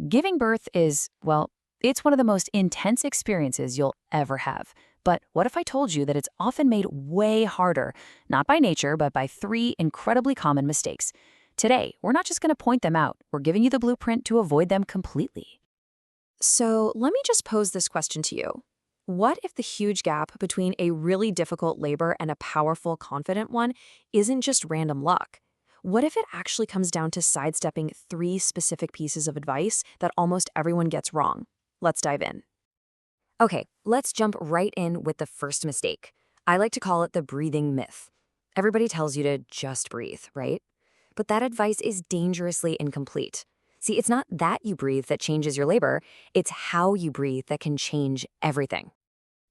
Giving birth is, well, it's one of the most intense experiences you'll ever have. But what if I told you that it's often made way harder, not by nature, but by three incredibly common mistakes? Today, we're not just going to point them out, we're giving you the blueprint to avoid them completely. So let me just pose this question to you. What if the huge gap between a really difficult labor and a powerful, confident one isn't just random luck? What if it actually comes down to sidestepping three specific pieces of advice that almost everyone gets wrong? Let's dive in. Okay, let's jump right in with the first mistake. I like to call it the breathing myth. Everybody tells you to just breathe, right? But that advice is dangerously incomplete. See, it's not that you breathe that changes your labor, it's how you breathe that can change everything.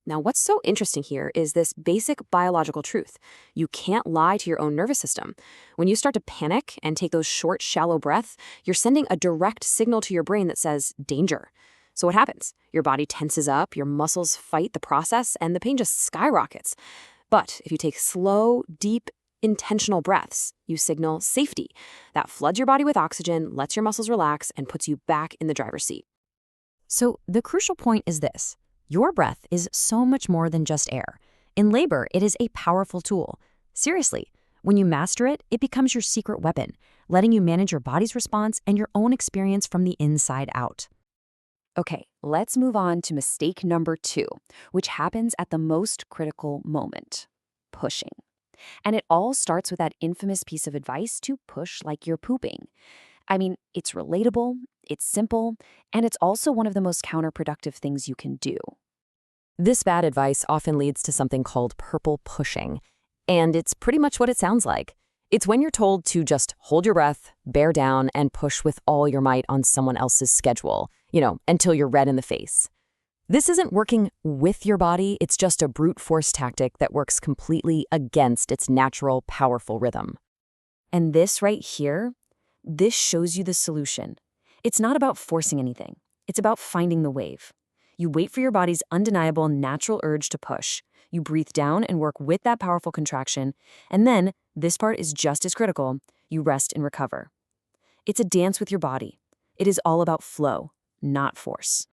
Now, what's so interesting here is this basic biological truth. You can't lie to your own nervous system. When you start to panic and take those short, shallow breaths, you're sending a direct signal to your brain that says, danger. So what happens? Your body tenses up, your muscles fight the process, and the pain just skyrockets. But if you take slow, deep, intentional breaths, you signal safety. That floods your body with oxygen, lets your muscles relax, and puts you back in the driver's seat. So the crucial point is this. Your breath is so much more than just air. In labor, it is a powerful tool. Seriously, when you master it, it becomes your secret weapon, letting you manage your body's response and your own experience from the inside out. Okay, let's move on to mistake number 2, which happens at the most critical moment: pushing. And it all starts with that infamous piece of advice to push like you're pooping. I mean, it's relatable, it's simple, and it's also one of the most counterproductive things you can do. This bad advice often leads to something called purple pushing, and it's pretty much what it sounds like. It's when you're told to just hold your breath, bear down, and push with all your might on someone else's schedule, until you're red in the face. This isn't working with your body, it's just a brute force tactic that works completely against its natural, powerful rhythm. And this right here, this shows you the solution. It's not about forcing anything. It's about finding the wave. You wait for your body's undeniable natural urge to push. You breathe down and work with that powerful contraction. And then, this part is just as critical, you rest and recover. It's a dance with your body. It is all about flow, not force.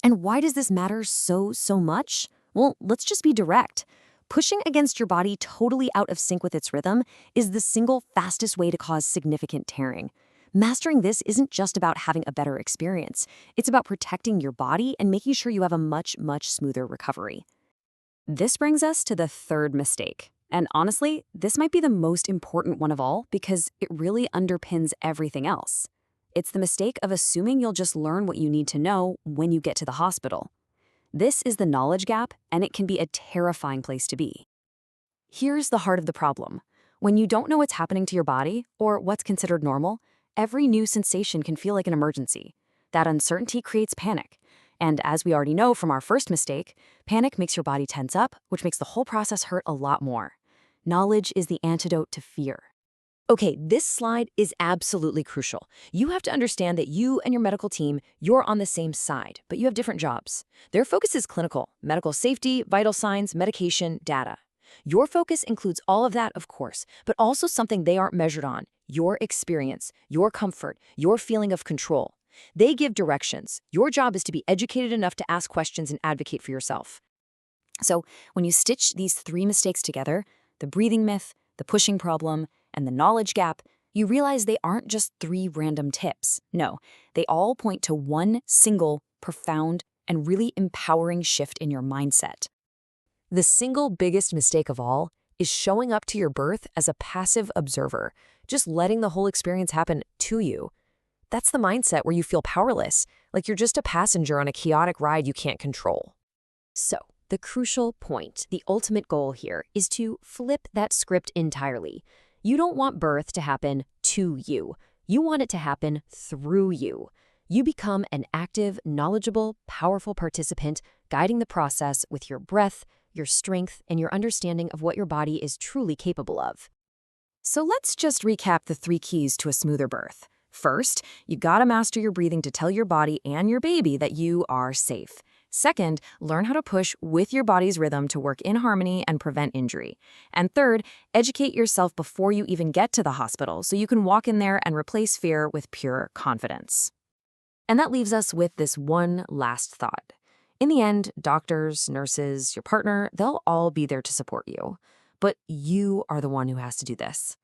And why does this matter so much? Well, let's just be direct. Pushing against your body totally out of sync with its rhythm is the single fastest way to cause significant tearing. Mastering this isn't just about having a better experience. It's about protecting your body and making sure you have a much smoother recovery. This brings us to the third mistake. And honestly, this might be the most important one of all because it really underpins everything else. It's the mistake of assuming you'll just learn what you need to know when you get to the hospital. This is the knowledge gap, and it can be a terrifying place to be. Here's the heart of the problem. When you don't know what's happening to your body, or what's considered normal, every new sensation can feel like an emergency. That uncertainty creates panic. And as we already know from our first mistake, panic makes your body tense up, which makes the whole process hurt a lot more. Knowledge is the antidote to fear. Okay, this slide is absolutely crucial. You have to understand that you and your medical team, you're on the same side, but you have different jobs. Their focus is clinical, medical safety, vital signs, medication, data. Your focus includes all of that, of course, but also something they aren't measured on: your experience, your comfort, your feeling of control. They give directions. Your job is to be educated enough to ask questions and advocate for yourself. So when you stitch these three mistakes together, the breathing myth, the pushing problem, and the knowledge gap, you realize they aren't just three random tips. No, they all point to one single, profound, and really empowering shift in your mindset. The single biggest mistake of all is showing up to your birth as a passive observer, just letting the whole experience happen to you. That's the mindset where you feel powerless, like you're just a passenger on a chaotic ride you can't control. So, the crucial point, the ultimate goal here, is to flip that script entirely. You don't want birth to happen to you. You want it to happen through you. You become an active, knowledgeable, powerful participant, guiding the process with your breath, your strength, and your understanding of what your body is truly capable of. So let's just recap the 3 keys to a smoother birth. First, you gotta master your breathing to tell your body and your baby that you are safe. Second, learn how to push with your body's rhythm to work in harmony and prevent injury. And third, educate yourself before you even get to the hospital so you can walk in there and replace fear with pure confidence. And that leaves us with this one last thought. In the end, doctors, nurses, your partner, they'll all be there to support you. But you are the one who has to do this.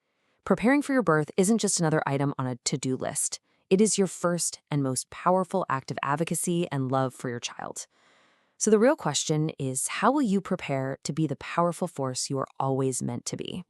Preparing for your birth isn't just another item on a to-do list. It is your first and most powerful act of advocacy and love for your child. So the real question is, how will you prepare to be the powerful force you are always meant to be?